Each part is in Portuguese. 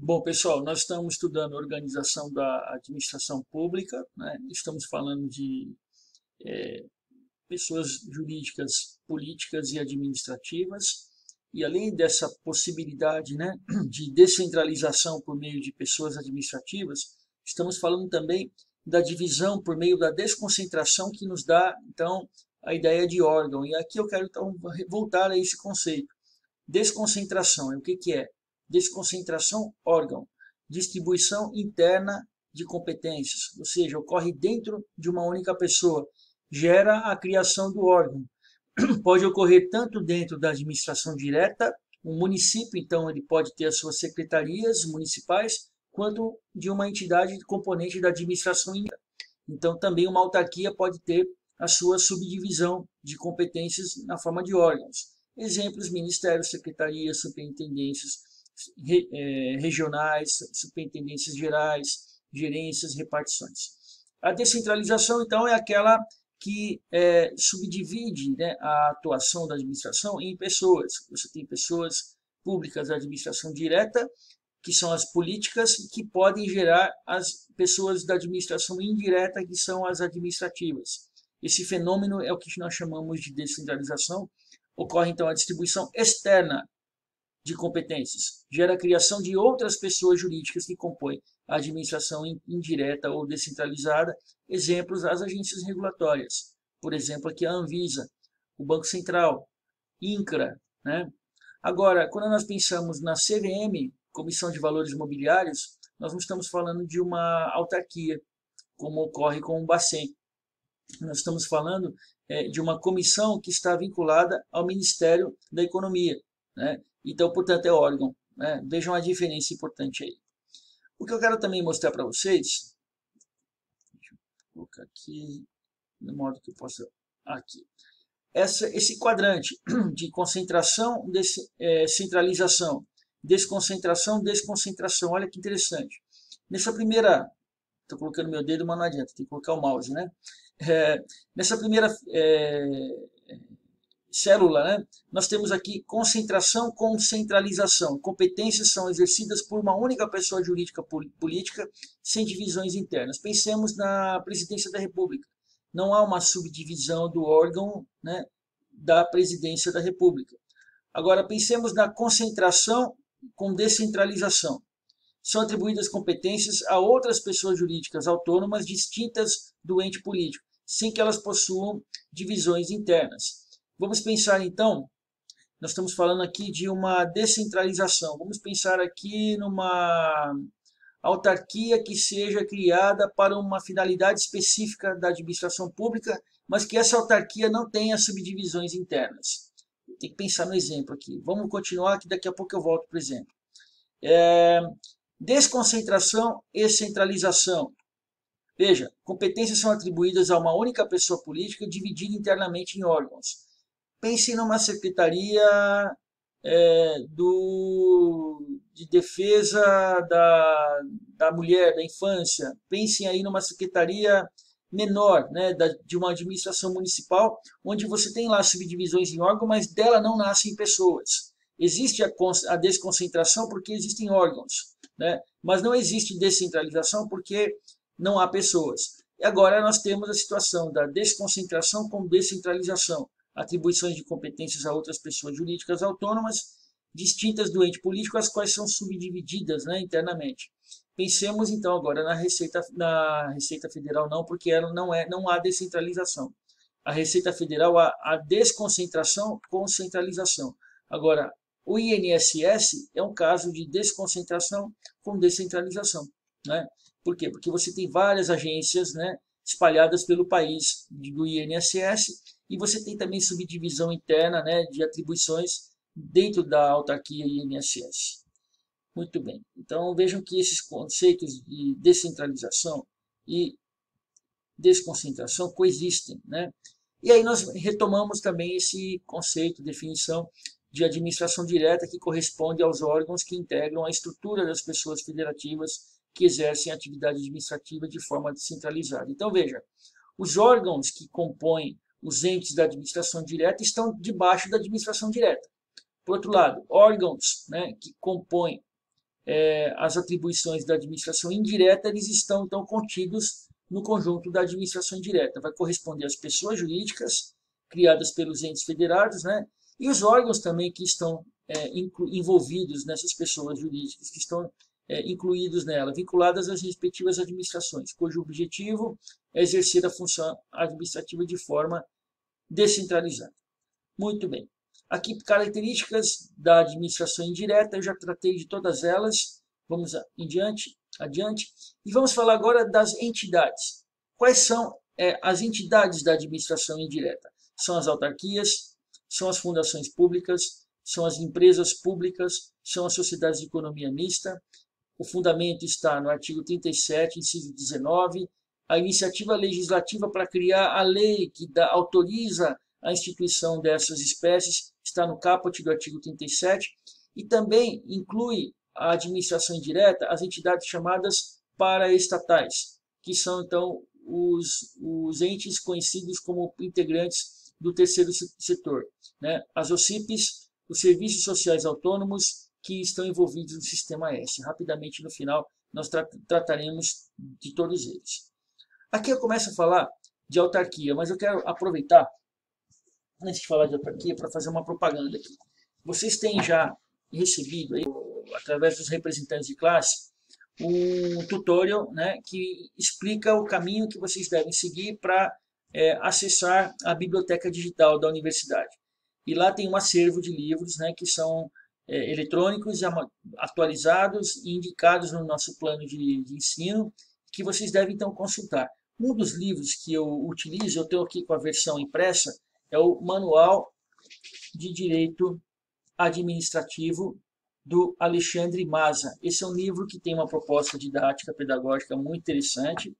Bom, pessoal, nós estamos estudando a organização da administração pública, né? Estamos falando de pessoas jurídicas, políticas e administrativas, e além dessa possibilidade, né, de descentralização por meio de pessoas administrativas, estamos falando também da divisão por meio da desconcentração que nos dá, então, a ideia de órgão. E aqui eu quero, então, voltar a esse conceito. Desconcentração, o que que é? Desconcentração, órgão. Distribuição interna de competências, ou seja, ocorre dentro de uma única pessoa, gera a criação do órgão. Pode ocorrer tanto dentro da administração direta, um município, então, ele pode ter as suas secretarias municipais, quanto de uma entidade componente da administração indireta. Então, também uma autarquia pode ter a sua subdivisão de competências na forma de órgãos. Exemplos: ministérios, secretarias, superintendências regionais, superintendências gerais, gerências, repartições. A descentralização, então, é aquela que subdivide, né, a atuação da administração em pessoas. Você tem pessoas públicas da administração direta, que são as políticas, que podem gerar as pessoas da administração indireta, que são as administrativas. Esse fenômeno é o que nós chamamos de descentralização. Ocorre, então, a distribuição externa de competências, gera a criação de outras pessoas jurídicas que compõem a administração indireta ou descentralizada. Exemplos: as agências regulatórias, por exemplo, aqui a Anvisa, o Banco Central, INCRA, né? Agora, quando nós pensamos na CVM, Comissão de Valores Mobiliários, nós não estamos falando de uma autarquia, como ocorre com o Bacen. Nós estamos falando de uma comissão que está vinculada ao Ministério da Economia, né? Então, portanto, é órgão, né? Vejam a diferença importante aí. O que eu quero também mostrar para vocês, deixa eu colocar aqui, de modo que eu possa, aqui, esse quadrante de concentração, centralização, desconcentração, desconcentração. Olha que interessante. Nessa primeira, estou colocando meu dedo, mas não adianta, tem que colocar o mouse, né? Nessa primeira célula, né, nós temos aqui concentração com centralização. Competências são exercidas por uma única pessoa jurídica política, sem divisões internas. Pensemos na Presidência da República. Não há uma subdivisão do órgão, né, da Presidência da República. Agora, pensemos na concentração com descentralização. São atribuídas competências a outras pessoas jurídicas autônomas distintas do ente político, sem que elas possuam divisões internas. Vamos pensar, então, nós estamos falando aqui de uma descentralização. Vamos pensar aqui numa autarquia que seja criada para uma finalidade específica da administração pública, mas que essa autarquia não tenha subdivisões internas. Tem que pensar no exemplo aqui. Vamos continuar, que daqui a pouco eu volto para o exemplo. Desconcentração e centralização. Veja, competências são atribuídas a uma única pessoa política dividida internamente em órgãos. Pense numa secretaria de defesa da mulher, da infância. Pensem aí numa secretaria menor, né, de uma administração municipal, onde você tem lá subdivisões em órgãos, mas dela não nascem pessoas. Existe a desconcentração porque existem órgãos, né, mas não existe descentralização porque não há pessoas. E agora nós temos a situação da desconcentração com descentralização. Atribuições de competências a outras pessoas jurídicas autônomas, distintas do ente político, as quais são subdivididas, né, internamente. Pensemos então agora na Receita Federal, não, porque ela não há descentralização. A Receita Federal há desconcentração com centralização. Agora, o INSS é um caso de desconcentração com descentralização, né? Por quê? Porque você tem várias agências, né, espalhadas pelo país do INSS, e você tem também subdivisão interna, né, de atribuições dentro da autarquia INSS. Muito bem. Então, vejam que esses conceitos de descentralização e desconcentração coexistem, né? E aí nós retomamos também esse conceito, definição de administração direta, que corresponde aos órgãos que integram a estrutura das pessoas federativas que exercem a atividade administrativa de forma descentralizada. Então, veja, os órgãos que compõem os entes da administração direta estão debaixo da administração direta. Por outro lado, órgãos, né, que compõem as atribuições da administração indireta, eles estão então contidos no conjunto da administração indireta. Vai corresponder às pessoas jurídicas criadas pelos entes federados, né? E os órgãos também que estão envolvidos nessas pessoas jurídicas, que estão incluídos nela, vinculadas às respectivas administrações, cujo objetivo é exercer a função administrativa de forma descentralizada. Muito bem. Aqui, características da administração indireta, eu já tratei de todas elas. Vamos adiante. E vamos falar agora das entidades. Quais são as entidades da administração indireta? São as autarquias, são as fundações públicas, são as empresas públicas, são as sociedades de economia mista. O fundamento está no artigo 37, inciso 19. A iniciativa legislativa para criar a lei que autoriza a instituição dessas espécies está no caput do artigo 37 e também inclui a administração indireta as entidades chamadas paraestatais, que são então os entes conhecidos como integrantes do terceiro setor, né? As OCIPs, os serviços sociais autônomos que estão envolvidos no sistema S. Rapidamente no final nós trataremos de todos eles. Aqui eu começo a falar de autarquia, mas eu quero aproveitar antes de falar de autarquia, para fazer uma propaganda aqui. Vocês têm já recebido, aí, através dos representantes de classe, um tutorial, né, que explica o caminho que vocês devem seguir para acessar a biblioteca digital da universidade. E lá tem um acervo de livros, né, que são eletrônicos, atualizados e indicados no nosso plano de ensino, que vocês devem então consultar. Um dos livros que eu utilizo, eu estou aqui com a versão impressa, é o Manual de Direito Administrativo do Alexandre Maza. Esse é um livro que tem uma proposta didática pedagógica muito interessante.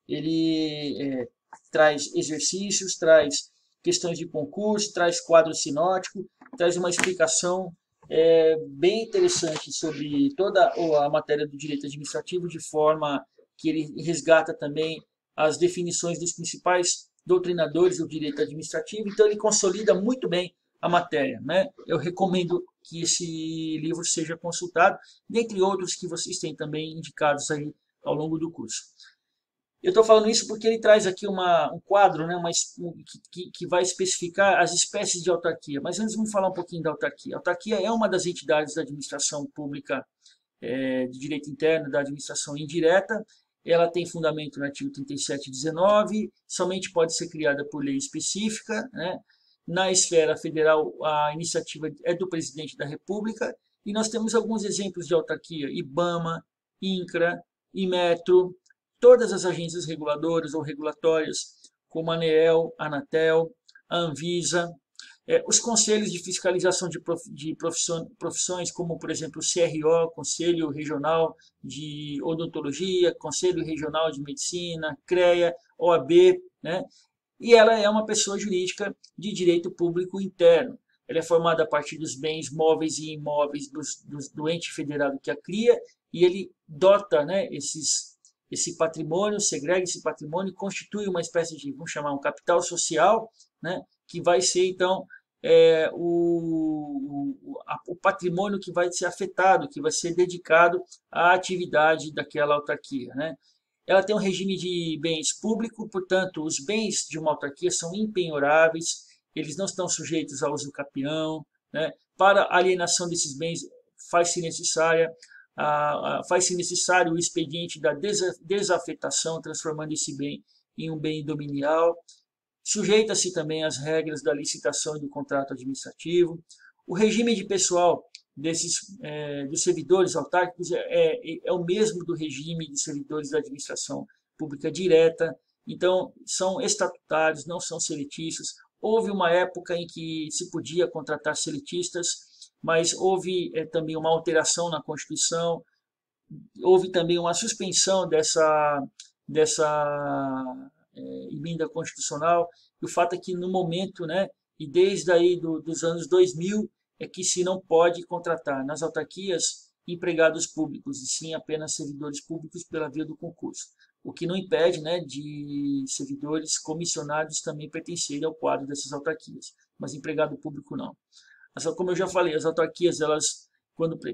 Ele traz exercícios, traz questões de concurso, traz quadro sinótico, traz uma explicação bem interessante sobre toda a matéria do direito administrativo, de forma que ele resgata também as definições dos principais doutrinadores do direito administrativo, então ele consolida muito bem a matéria, né? Eu recomendo que esse livro seja consultado, dentre outros que vocês têm também indicados aí ao longo do curso. Eu estou falando isso porque ele traz aqui um quadro, né, que vai especificar as espécies de autarquia. Mas antes vamos falar um pouquinho da autarquia. A autarquia é uma das entidades da administração pública de direito interno, da administração indireta. Ela tem fundamento no artigo 37 e 19, somente pode ser criada por lei específica, né? Na esfera federal, a iniciativa é do presidente da República, e nós temos alguns exemplos de autarquia: IBAMA, INCRA, IMETRO, todas as agências reguladoras ou regulatórias, como a ANEEL, a Anatel, a Anvisa, os conselhos de fiscalização de profissões, como, por exemplo, o CRO, Conselho Regional de Odontologia, Conselho Regional de Medicina, CREA, OAB, né? E ela é uma pessoa jurídica de direito público interno. Ela é formada a partir dos bens móveis e imóveis do ente federado que a cria, e ele dota, né, esse patrimônio, segrega esse patrimônio e constitui uma espécie de, vamos chamar, um capital social, né, que vai ser, então, o patrimônio que vai ser afetado, que vai ser dedicado à atividade daquela autarquia, né? Ela tem um regime de bens público, portanto, os bens de uma autarquia são impenhoráveis, eles não estão sujeitos a uso capião, né? Para a alienação desses bens faz-se necessário o expediente da desafetação, transformando esse bem em um bem dominial. Sujeita-se também às regras da licitação e do contrato administrativo. O regime de pessoal dos servidores autárquicos é o mesmo do regime de servidores da administração pública direta. Então, são estatutários, não são seletistas. Houve uma época em que se podia contratar seletistas, mas houve também uma alteração na Constituição, houve também uma suspensão dessa emenda constitucional, e o fato é que no momento, né, e desde aí dos anos 2000, é que se não pode contratar nas autarquias empregados públicos, e sim apenas servidores públicos pela via do concurso, o que não impede, né, de servidores comissionados também pertencerem ao quadro dessas autarquias, mas empregado público não. Mas, como eu já falei, as autarquias elas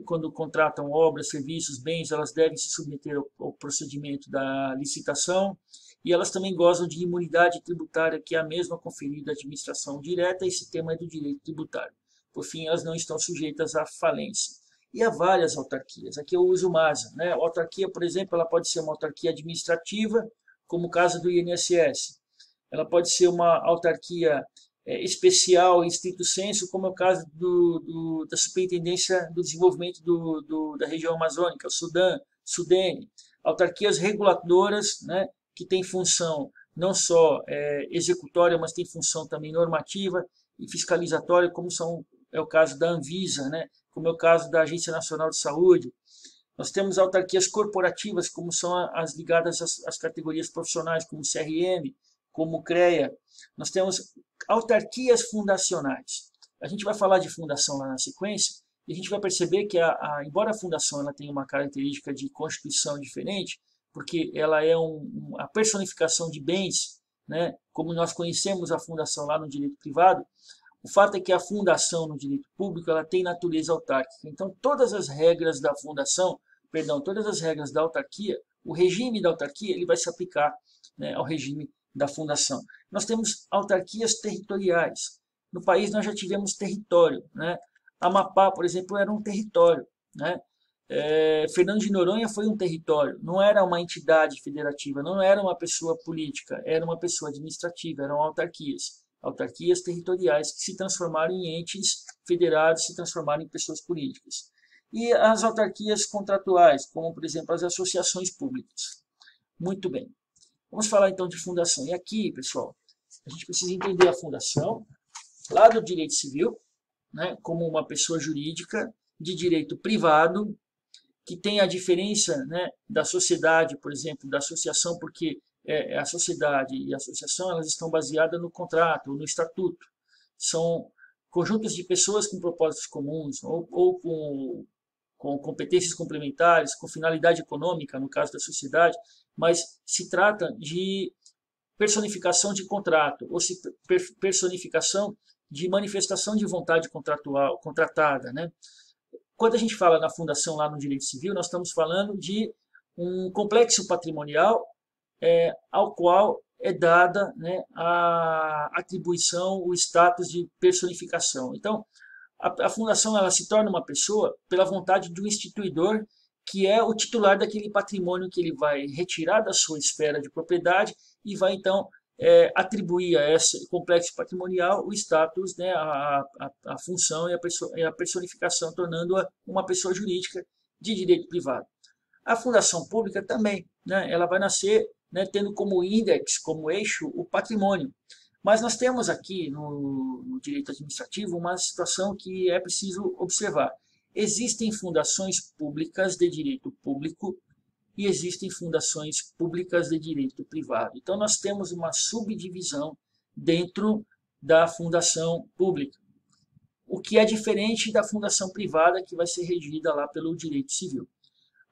quando contratam obras, serviços, bens, elas devem se submeter ao procedimento da licitação, e elas também gozam de imunidade tributária, que é a mesma conferida à administração direta. Esse tema é do direito tributário. Por fim, elas não estão sujeitas à falência. E há várias autarquias. Aqui eu uso o MASA, né? A autarquia, por exemplo, ela pode ser uma autarquia administrativa, como o caso do INSS. Ela pode ser uma autarquia especial, em estrito senso, como é o caso da Superintendência do Desenvolvimento da região amazônica, o SUDENE. Autarquias reguladoras, né, que têm função não só executória, mas tem função também normativa e fiscalizatória, como é o caso da Anvisa, né, como é o caso da Agência Nacional de Saúde. Nós temos autarquias corporativas, como são as ligadas às categorias profissionais, como o CRM, como o CREA. Nós temos autarquias fundacionais. A gente vai falar de fundação lá na sequência, e a gente vai perceber que, embora a fundação ela tenha uma característica de constituição diferente, porque ela é a personificação de bens, né, como nós conhecemos a fundação lá no direito privado, o fato é que a fundação no direito público ela tem natureza autárquica. Então, todas as regras da fundação, todas as regras da autarquia, o regime da autarquia ele vai se aplicar, né, ao regime da fundação. Nós temos autarquias territoriais. No país nós já tivemos território, né? Amapá, por exemplo, era um território, né? Fernando de Noronha foi um território, não era uma entidade federativa, não era uma pessoa política, era uma pessoa administrativa, eram autarquias territoriais que se transformaram em entes federados, se transformaram em pessoas políticas. E as autarquias contratuais, como por exemplo as associações públicas. Muito bem. Vamos falar então de fundação. E aqui, pessoal, a gente precisa entender a fundação lá do direito civil, né, como uma pessoa jurídica de direito privado, que tem a diferença, né, da sociedade, por exemplo, da associação, porque a sociedade e a associação elas estão baseadas no contrato, ou no estatuto. São conjuntos de pessoas com propósitos comuns, ou com competências complementares, com finalidade econômica, no caso da sociedade, mas se trata de personificação de contrato, ou personificação de manifestação de vontade contratual, contratada, né? Quando a gente fala na fundação lá no direito civil, nós estamos falando de um complexo patrimonial ao qual é dada, né, a atribuição, o status de personificação. Então, a fundação ela se torna uma pessoa pela vontade do instituidor, que é o titular daquele patrimônio que ele vai retirar da sua esfera de propriedade e vai, então, atribuir a esse complexo patrimonial o status, né, a função e a personificação, tornando-a uma pessoa jurídica de direito privado. A fundação pública também, né, ela vai nascer, né, tendo como índex, como eixo, o patrimônio. Mas nós temos aqui no direito administrativo uma situação que é preciso observar. Existem fundações públicas de direito público e existem fundações públicas de direito privado. Então, nós temos uma subdivisão dentro da fundação pública, o que é diferente da fundação privada, que vai ser regida lá pelo direito civil.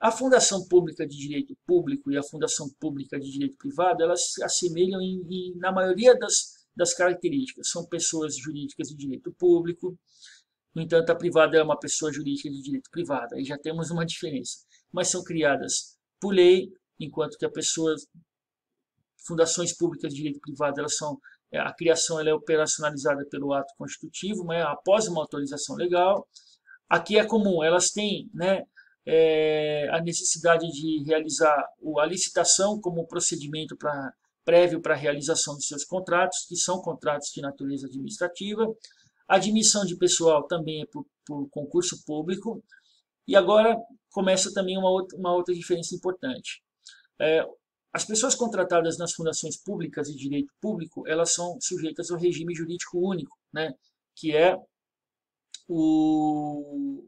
A fundação pública de direito público e a fundação pública de direito privado, elas se assemelham na maioria das características. São pessoas jurídicas de direito público, no entanto, a privada é uma pessoa jurídica de direito privado, aí já temos uma diferença. Mas são criadas por lei, enquanto que fundações públicas de direito privado, a criação ela é operacionalizada pelo ato constitutivo, mas após uma autorização legal. Aqui é comum, elas têm, né, a necessidade de realizar a licitação como procedimento prévio para a realização dos seus contratos, que são contratos de natureza administrativa. A admissão de pessoal também é por concurso público. E agora começa também uma outra diferença importante. As pessoas contratadas nas fundações públicas de direito público, elas são sujeitas ao regime jurídico único, né, que é o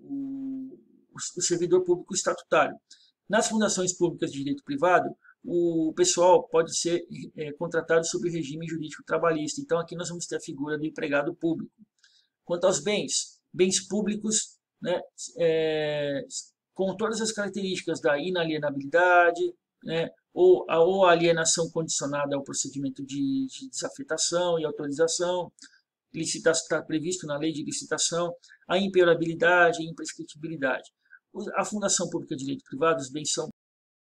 servidor público estatutário. Nas fundações públicas de direito privado, o pessoal pode ser contratado sob o regime jurídico trabalhista. Então, aqui nós vamos ter a figura do empregado público. Quanto aos bens públicos, né, com todas as características da inalienabilidade, né, ou a alienação condicionada ao procedimento de desafetação e autorização, está previsto na lei de licitação, a imperabilidade e imprescritibilidade. A Fundação Pública de Direito Privado, os bens são